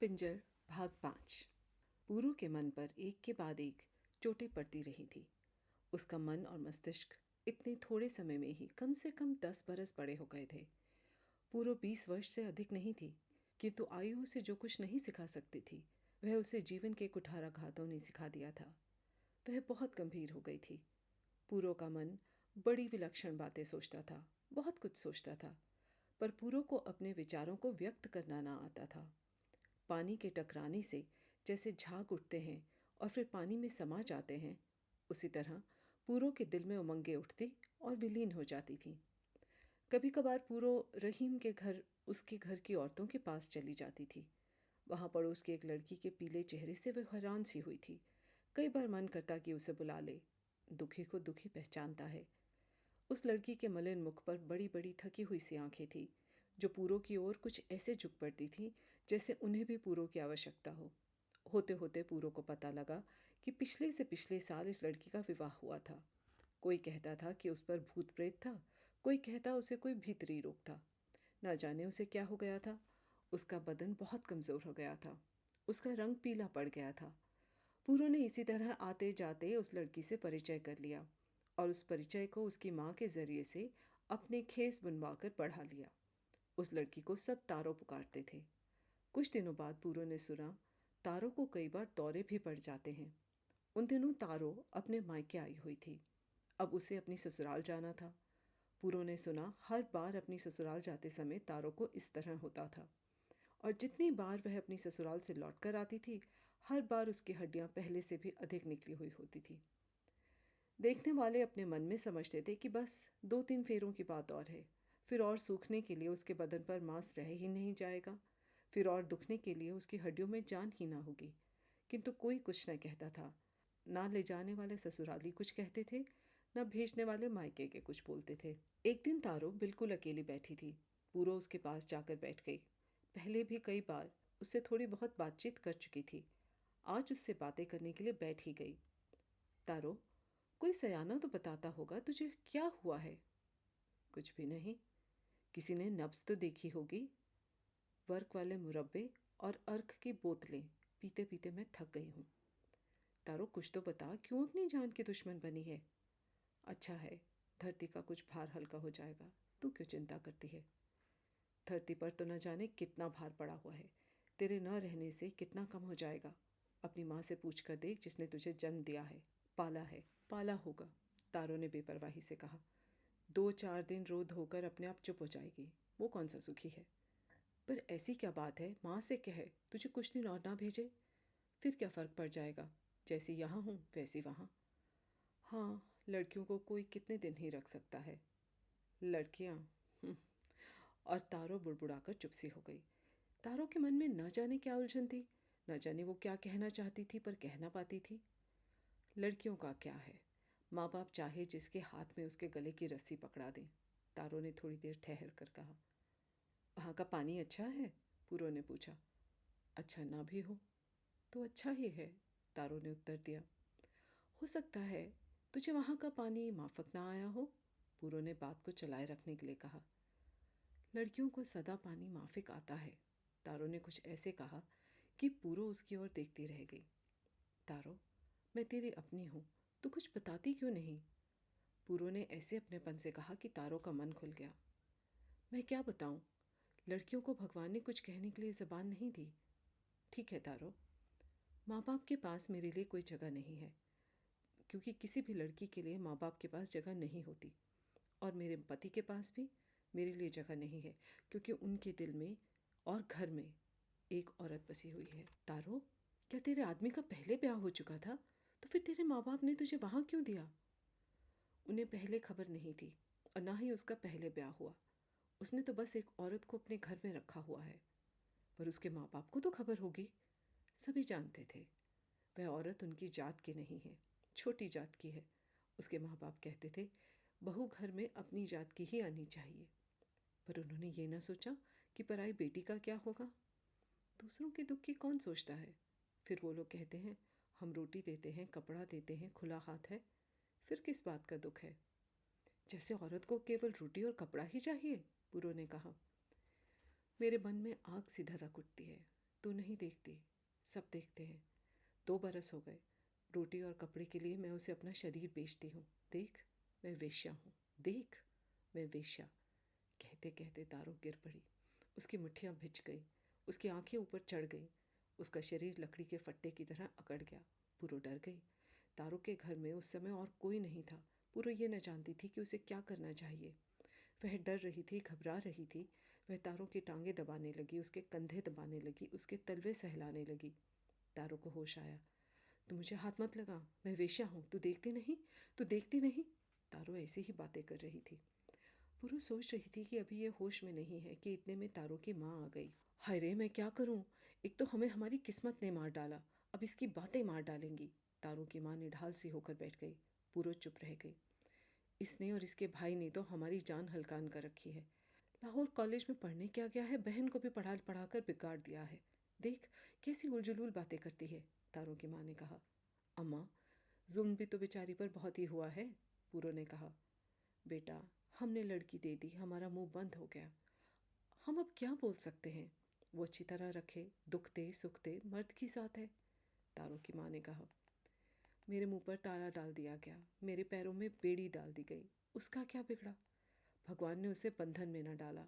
पिंजर भाग 5। पूरू के मन पर एक के बाद एक चोटें पड़ती रही थी। उसका मन और मस्तिष्क इतने थोड़े समय में ही कम से कम 10 बरस बड़े हो गए थे। पूरू 20 वर्ष से अधिक नहीं थी, किंतु आयु उसे जो कुछ नहीं सिखा सकती थी वह उसे जीवन के कुठाराघातों ने सिखा दिया था। वह बहुत गंभीर हो गई थी। पूरो का मन बड़ी विलक्षण बातें सोचता था, बहुत कुछ सोचता था, पर पूरो को अपने विचारों को व्यक्त करना ना आता था। पानी के टकराने से जैसे झाग उठते हैं और फिर पानी में समा जाते हैं, उसी तरह पूरो के दिल में उमंगें उठती और विलीन हो जाती थीं। कभी कभार पूरो रहीम के घर, उसके घर की औरतों के पास चली जाती थी। वहाँ पड़ोस की एक लड़की के पीले चेहरे से वह हैरान सी हुई थी। कई बार मन करता कि उसे बुला ले। दुखी को दुखी पहचानता है। उस लड़की के मलिन मुख पर बड़ी बड़ी थकी हुई सी आंखें थी, जो पूरो की ओर कुछ ऐसे झुक पड़ती थी जैसे उन्हें भी पूरो की आवश्यकता हो। होते होते पूरो को पता लगा कि पिछले से पिछले साल इस लड़की का विवाह हुआ था। कोई कहता था कि उस पर भूत प्रेत था, कोई कहता उसे कोई भीतरी रोग था। न जाने उसे क्या हो गया था। उसका बदन बहुत कमज़ोर हो गया था। उसका रंग पीला पड़ गया था। पूरो ने इसी तरह आते जाते उस लड़की से परिचय कर लिया और उस परिचय को उसकी माँ के ज़रिए से अपने खेस बुनवा कर बढ़ा लिया। उस लड़की को सब तारो पुकारते थे। कुछ दिनों बाद पूरो ने सुना तारो को कई बार दौरे भी पड़ जाते हैं। उन दिनों तारो अपने मायके आई हुई थी। अब उसे अपनी ससुराल जाना था। पूरो ने सुना हर बार अपनी ससुराल जाते समय तारो को इस तरह होता था, और जितनी बार वह अपनी ससुराल से लौट कर आती थी, हर बार उसकी हड्डियां पहले से भी अधिक निकली हुई होती थी। देखने वाले अपने मन में समझते थे कि बस 2-3 फेरों की बात और है, फिर और सूखने के लिए उसके बदन पर मांस रह ही नहीं जाएगा, फिर और दुखने के लिए उसकी हड्डियों में जान ही ना होगी। किंतु कोई कुछ न कहता था। ना ले जाने वाले ससुराली कुछ कहते थे, न भेजने वाले मायके के कुछ बोलते थे। एक दिन तारो बिल्कुल अकेली बैठी थी। पूरो उसके पास जाकर बैठ गई। पहले भी कई बार उससे थोड़ी बहुत बातचीत कर चुकी थी। आज उससे बातें करने के लिए बैठ ही गई। तारो, कोई सयाना तो बताता होगा तुझे क्या हुआ है। कुछ भी नहीं। किसी ने नब्ज तो देखी होगी। वर्क वाले मुरब्बे और अर्क की बोतलें पीते पीते मैं थक गई हूँ। तारो, कुछ तो बता, क्यों अपनी जान की दुश्मन बनी है। अच्छा है, धरती का कुछ भार हल्का हो जाएगा। तू क्यों चिंता करती है। धरती पर तो न जाने कितना भार पड़ा हुआ है। तेरे न रहने से कितना कम हो जाएगा। अपनी माँ से पूछ कर देख, जिसने तुझे जन्म दिया है, पाला है। पाला होगा, तारो ने बेपरवाही से कहा। 2-4 दिन रो धोकर अपने आप चुप हो जाएगी। वो कौन सा सुखी है। पर ऐसी क्या बात है, माँ से कहे तुझे कुछ दिन और ना भेजे। फिर क्या फ़र्क पड़ जाएगा, जैसी यहाँ हूँ वैसी वहाँ। हाँ, लड़कियों को कोई कितने दिन ही रख सकता है। लड़कियाँ। और तारो बुड़बुड़ाकर चुप सी हो गई। तारो के मन में न जाने क्या उलझन थी, न जाने वो क्या कहना चाहती थी पर कह ना पाती थी। लड़कियों का क्या है, माँ बाप चाहे जिसके हाथ में उसके गले की रस्सी पकड़ा दें। तारो ने थोड़ी देर ठहर कर कहा। वहाँ का पानी अच्छा है, पूरो ने पूछा। अच्छा ना भी हो तो अच्छा ही है, तारो ने उत्तर दिया। हो सकता है तुझे वहाँ का पानी माफक ना आया हो, पूरो ने बात को चलाए रखने के लिए कहा। लड़कियों को सदा पानी माफिक आता है, तारो ने कुछ ऐसे कहा कि पूरो उसकी ओर देखती रह गई। तारो, मैं तेरी अपनी हूँ, तू कुछ बताती क्यों नहीं। पूरो ने ऐसे अपनेपन से कहा कि तारो का मन खुल गया। मैं क्या बताऊँ, लड़कियों को भगवान ने कुछ कहने के लिए ज़बान नहीं दी। ठीक है तारो, माँ बाप के पास मेरे लिए कोई जगह नहीं है, क्योंकि किसी भी लड़की के लिए माँ बाप के पास जगह नहीं होती, और मेरे पति के पास भी मेरे लिए जगह नहीं है, क्योंकि उनके दिल में और घर में एक औरत बसी हुई है। तारो, क्या तेरे आदमी का पहले ब्याह हो चुका था, तो फिर तेरे माँ बाप ने तुझे वहाँ क्यों दिया। उन्हें पहले खबर नहीं थी, और ना ही उसका पहले ब्याह हुआ। उसने तो बस एक औरत को अपने घर में रखा हुआ है, पर उसके माँ बाप को तो खबर होगी। सभी जानते थे वह औरत उनकी जात की नहीं है, छोटी जात की है। उसके माँ बाप कहते थे बहू घर में अपनी जात की ही आनी चाहिए, पर उन्होंने ये ना सोचा कि पराई बेटी का क्या होगा। दूसरों के दुख की कौन सोचता है। फिर वो लोग कहते हैं हम रोटी देते हैं, कपड़ा देते हैं, खुला हाथ है, फिर किस बात का दुख है। जैसे औरत को केवल रोटी और कपड़ा ही चाहिए, पूरो ने कहा। मेरे मन में आग सी धधक उठती है। तू नहीं देखती, सब देखते हैं। 2 बरस हो गए, रोटी और कपड़े के लिए मैं उसे अपना शरीर बेचती हूँ। देख, मैं वेश्या हूँ, देख, मैं वेश्या। कहते कहते तारो गिर पड़ी। उसकी मुट्ठियाँ भिज गई, उसकी आंखें ऊपर चढ़ गईं, उसका शरीर लकड़ी के फट्टे की तरह अकड़ गया। पूरो डर गई। तारो के घर में उस समय और कोई नहीं था। पूरो ये न जानती थी कि उसे क्या करना चाहिए। वह डर रही थी, घबरा रही थी। वह तारो की टांगें दबाने लगी, उसके कंधे दबाने लगी, उसके तलवे सहलाने लगी। तारो को होश आया। तू मुझे हाथ मत लगा, मैं वेश्या हूँ, तू देखती नहीं, तू देखती नहीं। तारो ऐसी ही बातें कर रही थी। पूरू सोच रही थी कि अभी ये होश में नहीं है कि इतने में तारो की माँ आ गई। हाय रे, मैं क्या करूँ? एक तो हमें हमारी किस्मत ने मार डाला, अब इसकी बातें मार डालेंगी। तारो की माँ निढाल सी होकर बैठ गई। पूरो चुप रह गई। इसने और इसके भाई ने तो हमारी जान हल्कान कर रखी है। लाहौर कॉलेज में पढ़ने क्या गया है, बहन को भी पढ़ा पढ़ा कर बिगाड़ दिया है। देख कैसी उलझुल बातें करती है, तारो की माँ ने कहा। अम्मा, जुल्म भी तो बेचारी पर बहुत ही हुआ है, पूरो ने कहा। बेटा, हमने लड़की दे दी, हमारा मुंह बंद हो गया। हम अब क्या बोल सकते हैं? वो अच्छी तरह रखे, दुख दे सुख दे, मर्द की साथ है, तारो की माँ ने कहा। मेरे मुंह पर ताला डाल दिया गया, मेरे पैरों में बेड़ी डाल दी गई, उसका क्या बिगड़ा? भगवान ने उसे बंधन में न डाला।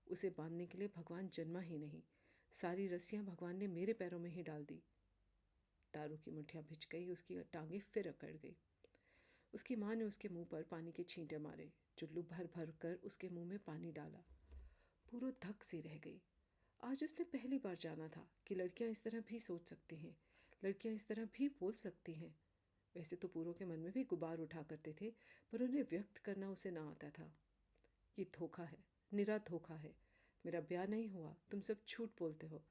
उसे बांधने के लिए भगवान जन्मा ही नहीं। सारी रस्सियां भगवान ने मेरे पैरों में ही डाल दी। तारू की मुठ्ठियाँ भिज गई, उसकी टांगें फिर अकड़ गई। उसकी माँ ने उसके मुंह पर पानी के छींटे मारे, चुल्लू भर भर कर उसके मुंह में पानी डाला। पूरो धक सी रह गई। आज उसने पहली बार जाना था कि लड़कियां इस तरह भी सोच सकती हैं, लड़कियां इस तरह भी बोल सकती हैं। वैसे तो पूरो के मन में भी गुबार उठा करते थे, पर उन्हें व्यक्त करना उसे ना आता था। ये धोखा है, निरा धोखा है। मेरा ब्याह नहीं हुआ, तुम सब झूठ बोलते हो।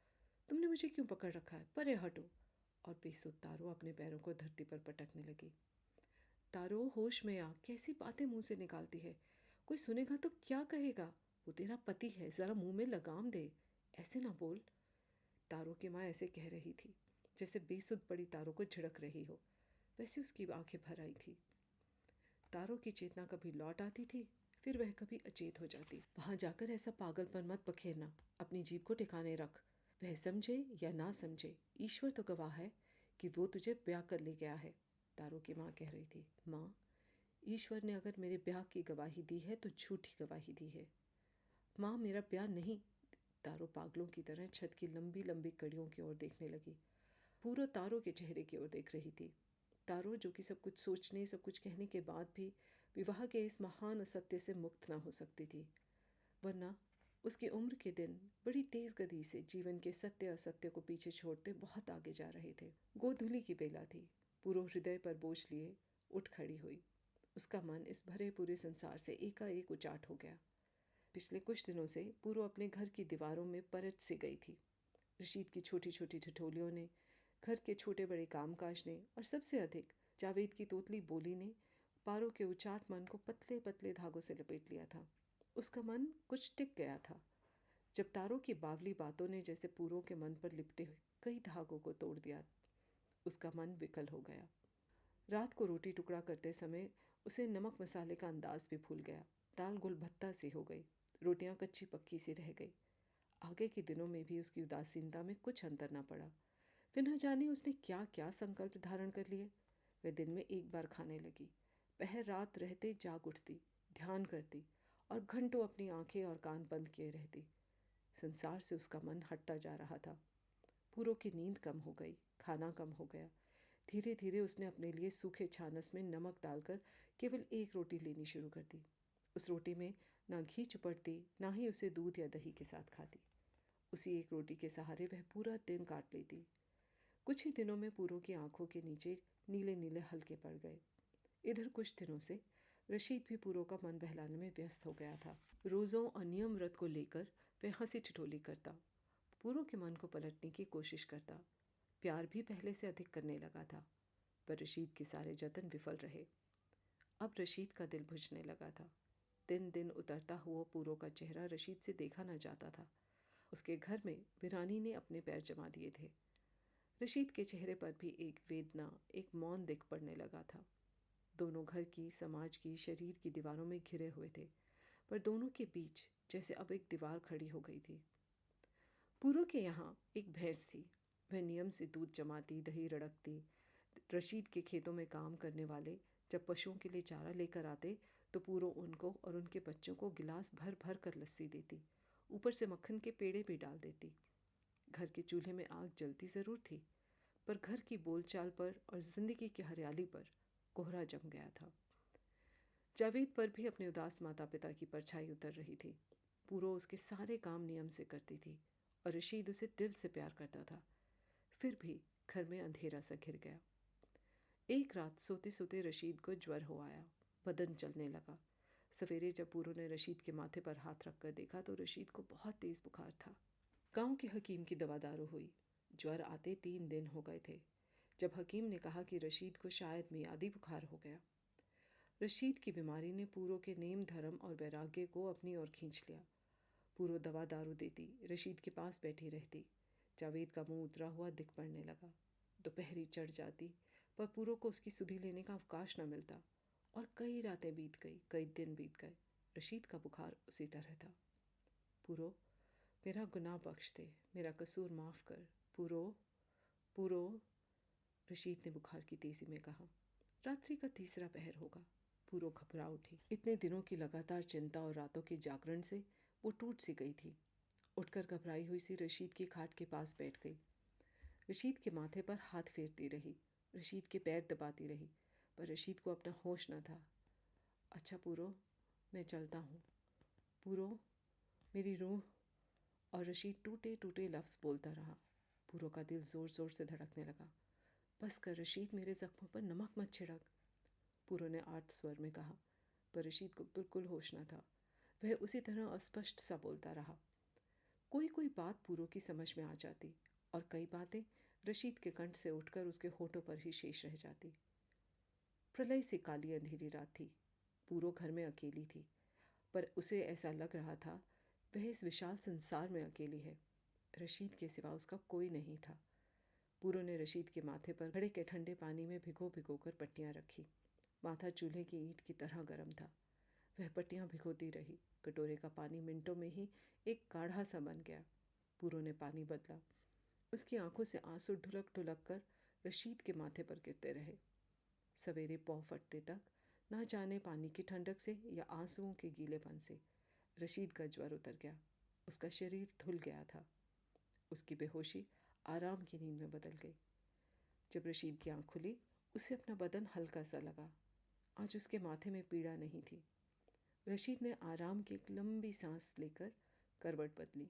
तुमने मुझे क्यों पकड़ रखा है? परे हटो। और बेसुध तारो अपने पैरों को धरती पर पटकने लगी। तारो, होश में आ, कैसी बातें मुंह से निकालती है? कोई सुनेगा तो क्या कहेगा? वो तेरा पति है, जरा मुंह में लगाम दे, ऐसे ना बोल। तारो की माँ ऐसे कह रही थी जैसे बेसुध पड़ी तारो को झिड़क रही हो। वैसे उसकी आंखें भर आई थी। तारो की चेतना कभी लौट आती थी, फिर वह कभी अचेत हो जाती। वहां जाकर ऐसा पागलपन मत बखेरना, अपनी जीभ को ठिकाने रख। वह समझे या ना समझे, ईश्वर तो गवाह है कि वो तुझे ब्याह कर ले गया है, तारो की माँ कह रही थी। माँ, ईश्वर ने अगर मेरे ब्याह की गवाही दी है तो झूठी गवाही दी है। माँ, मेरा ब्याह नहीं। तारो पागलों की तरह छत की लंबी लंबी कड़ियों की ओर देखने लगी। पूरो तारो के चेहरे की ओर देख रही थी। तारो, जो कि सब कुछ सोचने, सब कुछ कहने के बाद भी विवाह के इस महान असत्य से मुक्त न हो सकती थी। वरना उसकी उम्र के दिन बड़ी तेज गति से जीवन के सत्य असत्य को पीछे छोड़ते बहुत आगे जा रहे थे। गोधूली की बेला थी। पूरो हृदय पर बोझ लिए उठ खड़ी हुई। उसका मन इस भरे पूरे संसार से एकाएक उचाट हो गया। पिछले कुछ दिनों से पूरो अपने घर की दीवारों में परच सी गई थी। रशीद की छोटी छोटी ठिठोलियों ने, घर के छोटे बड़े कामकाज ने, और सबसे अधिक जावेद की तोतली बोली ने पारो के उचाट मन को पतले पतले धागों से लपेट लिया था। उसका मन कुछ टिक गया था। जब तारो की बावली बातों ने जैसे पूरो के मन पर लिपटे हुए कई धागों को तोड़ दिया, उसका मन विकल हो गया। रात को रोटी टुकड़ा करते समय उसे नमक मसाले का अंदाज भी भूल गया। दाल गुलभत्ता सी हो गई, रोटियां कच्ची पक्की सी रह गई। आगे के दिनों में भी उसकी उदासीनता में कुछ अंतर न पड़ा। फिर न जाने उसने क्या क्या संकल्प धारण कर लिए। वह दिन में एक बार खाने लगी, पहर रात रहते जाग उठती, ध्यान करती और घंटों अपनी आंखें और कान बंद किए रहती। संसार से उसका मन हटता जा रहा था। पूरों की नींद कम हो गई, खाना कम हो गया। धीरे धीरे उसने अपने लिए सूखे छानस में नमक डालकर केवल एक रोटी लेनी शुरू कर दी। उस रोटी में ना घी चुपड़ती, ना ही उसे दूध या दही के साथ खाती। उसी एक रोटी के सहारे वह पूरा दिन काट लेती। कुछ ही दिनों में पूरों की आंखों के नीचे नीले नीले हल्के पड़ गए। इधर कुछ दिनों से रशीद भी पूरों का मन बहलाने में व्यस्त हो गया था। रोज़ों और नियम व्रत को लेकर वह हंसी ठिठोली करता, पूरों के मन को पलटने की कोशिश करता, प्यार भी पहले से अधिक करने लगा था। पर रशीद के सारे जतन विफल रहे। अब रशीद का दिल बुझने लगा था। दिन दिन उतरता हुआ पूरों का चेहरा रशीद से देखा न जाता था। उसके घर में वीरानी ने अपने पैर जमा दिए थे। रशीद के चेहरे पर भी एक वेदना, एक मौन दिख पड़ने लगा था। दोनों घर की, समाज की, शरीर की दीवारों में घिरे हुए थे, पर दोनों के बीच जैसे अब एक दीवार खड़ी हो गई थी। पूरो के यहाँ एक भैंस थी। वह नियम से दूध जमाती, दही रड़कती। रशीद के खेतों में काम करने वाले जब पशुओं के लिए चारा लेकर आते तो पूरो उनको और उनके बच्चों को गिलास भर भर कर लस्सी देती, ऊपर से मक्खन के पेड़े भी डाल देती। घर के चूल्हे में आग जलती ज़रूर थी, पर घर की बोलचाल पर और जिंदगी की हरियाली पर कोहरा जम गया था। जावेद पर भी अपने उदास माता पिता की परछाई उतर रही थी। पूरो उसके सारे काम नियम से करती थी और रशीद उसे दिल से प्यार करता था। फिर भी घर में अंधेरा सा घिर गया। एक रात सोते सोते रशीद को ज्वर हो आया, बदन चलने लगा। सवेरे जब पूरो ने रशीद के माथे पर हाथ रखकर देखा तो रशीद को बहुत तेज बुखार था। गांव के हकीम की दवा दारू हुई। ज्वर आते 3 दिन हो गए थे जब हकीम ने कहा कि रशीद को शायद मियादी बुखार हो गया। रशीद की बीमारी ने पूरो के नेम धर्म और वैराग्य को अपनी ओर खींच लिया। पूरो दवा दारू देती, रशीद के पास बैठी रहती। जावेद का मुंह उतरा हुआ दिख पड़ने लगा। दोपहरी चढ़ जाती, पर पूरो को उसकी सुधि लेने का अवकाश न मिलता और कई रातें बीत गई, कई दिन बीत गए। रशीद का बुखार उसी तरह था। पूरो, मेरा गुनाह बख्श दे, मेरा कसूर माफ़ कर। पूरो, पूरो, रशीद ने बुखार की तेज़ी में कहा। रात्रि का तीसरा पहर होगा। पूरो घबरा उठी। इतने दिनों की लगातार चिंता और रातों के जागरण से वो टूट सी गई थी। उठकर घबराई हुई सी रशीद की खाट के पास बैठ गई। रशीद के माथे पर हाथ फेरती रही, रशीद के पैर दबाती रही, पर रशीद को अपना होश न था। अच्छा पूरो, मैं चलता हूँ। पूरो, मेरी रूह। और रशीद टूटे टूटे लफ्ज़ बोलता रहा। पूरो का दिल ज़ोर ज़ोर से धड़कने लगा। बस कर रशीद, मेरे ज़ख्मों पर नमक मत छिड़क, पूरो ने आर्त स्वर में कहा। पर रशीद को बिल्कुल होश न था। वह उसी तरह अस्पष्ट सा बोलता रहा। कोई कोई बात पूरो की समझ में आ जाती और कई बातें रशीद के कंठ से उठकर उसके होठों पर ही शेष रह जाती। प्रलय से काली अंधेरी रात थी। पूरो घर में अकेली थी, पर उसे ऐसा लग रहा था वह इस विशाल संसार में अकेली है। रशीद के सिवा उसका कोई नहीं था। पूरो ने रशीद के माथे पर घड़े के ठंडे पानी में भिगो भिगो कर पट्टियाँ रखी। माथा चूल्हे की ईंट की तरह गर्म था। वह पट्टियाँ भिगोती रही। कटोरे का पानी मिनटों में ही एक गाढ़ा सा बन गया। पूरो ने पानी बदला। उसकी आंखों से आंसू ढुलक ढुलक कर रशीद के माथे पर गिरते रहे। सवेरे पौ फटते तक, ना जाने पानी की ठंडक से या आंसुओं के गीलेपन से, रशीद का ज्वर उतर गया। उसका शरीर धुल गया था। उसकी बेहोशी आराम की नींद में बदल गई। जब रशीद की आंख खुली, उसे अपना बदन हल्का सा लगा। आज उसके माथे में पीड़ा नहीं थी। रशीद ने आराम की एक लंबी सांस लेकर करवट बदली।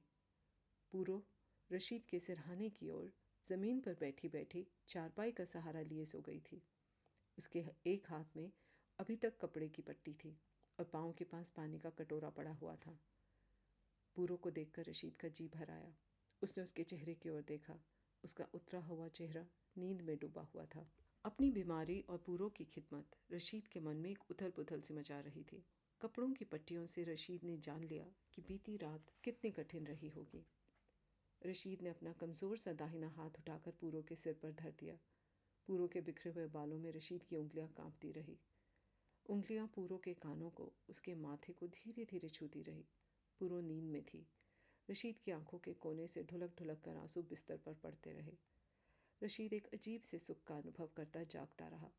पूरो रशीद के सिरहाने की ओर ज़मीन पर बैठी बैठी चारपाई का सहारा लिए सो गई थी। उसके एक हाथ में अभी तक कपड़े की पट्टी थी और पाँव के पास पानी का कटोरा पड़ा हुआ था। पूरो को देखकर रशीद का जी भर आया। उसने उसके चेहरे की ओर देखा। उसका उतरा हुआ चेहरा नींद में डूबा हुआ था। अपनी बीमारी और पूरो की खिदमत रशीद के मन में एक उथल पुथल सी मचा रही थी। कपड़ों की पट्टियों से रशीद ने जान लिया कि बीती रात कितनी कठिन रही होगी। रशीद ने अपना कमज़ोर सा दाहिना हाथ उठाकर पूरो के सिर पर धर दिया। पूरो के बिखरे हुए बालों में रशीद की उंगलियां कांपती रही। उंगलियां पूरो के कानों को, उसके माथे को धीरे धीरे छूती रही। पूरो नींद में थी। रशीद की आंखों के कोने से ढुलक ढुलक कर आंसू बिस्तर पर पड़ते रहे। रशीद एक अजीब से सुख का अनुभव करता जागता रहा।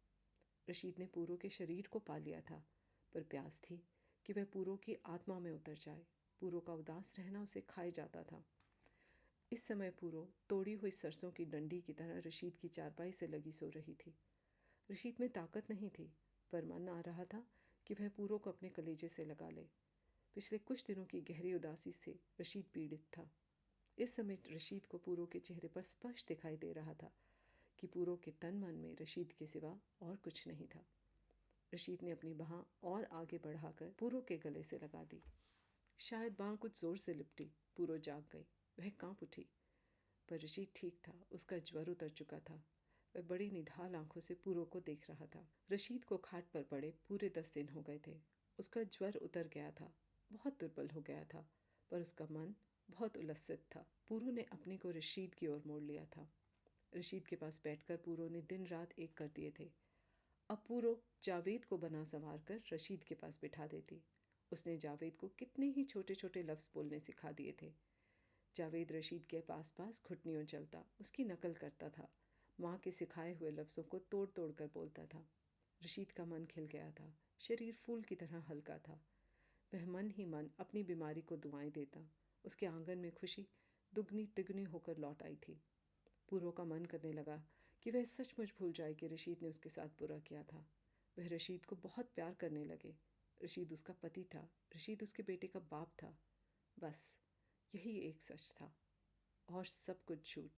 रशीद ने पूरो के शरीर को पा लिया था, पर प्यास थी कि वह पूरो की आत्मा में उतर जाए। पूरो का उदास रहना उसे खाए जाता था। इस समय पूरो तोड़ी हुई सरसों की डंडी की तरह रशीद की चारपाई से लगी सो रही थी। रशीद में ताकत नहीं थी, पर मन आ रहा था कि वह पूरो को अपने कलेजे से लगा ले। पिछले कुछ दिनों की गहरी उदासी से रशीद पीड़ित था। इस समय रशीद को पूरो के चेहरे पर स्पष्ट दिखाई दे रहा था कि पूरो के तन मन में रशीद के सिवा और कुछ नहीं था। रशीद ने अपनी बाँह और आगे बढ़ाकर पूरो के गले से लगा दी। शायद बाँह कुछ जोर से लिपटी। पूरो जाग गई। वह कांप उठी, पर रशीद ठीक था। उसका ज्वर उतर चुका था। वह बड़ी निढाल आंखों से पूरो को देख रहा था। रशीद को खाट पर पड़े पूरे 10 दिन हो गए थे। उसका ज्वर उतर गया था, बहुत दुर्बल हो गया था, पर उसका मन बहुत उल्लसित था। पूरो ने अपने को रशीद की ओर मोड़ लिया था। रशीद के पास बैठकर पूरो ने दिन रात एक कर दिए थे। अब पूरो जावेद को बना संवार कर रशीद के पास बिठा देती। उसने जावेद को कितने ही छोटे छोटे लफ्ज़ बोलने सिखा दिए थे। जावेद रशीद के पास पास घुटनियों चलता, उसकी नकल करता था, माँ के सिखाए हुए लफ्ज़ों को तोड़ तोड़ कर बोलता था। रशीद का मन खिल गया था, शरीर फूल की तरह हल्का था। वह मन ही मन अपनी बीमारी को दुआएं देता। उसके आंगन में खुशी दुगनी तिगुनी होकर लौट आई थी। पूर्व का मन करने लगा कि वह सचमुच भूल जाए कि रशीद ने उसके साथ बुरा किया था। वह रशीद को बहुत प्यार करने लगे। रशीद उसका पति था, रशीद उसके बेटे का बाप था। बस यही एक सच था और सब कुछ झूठ।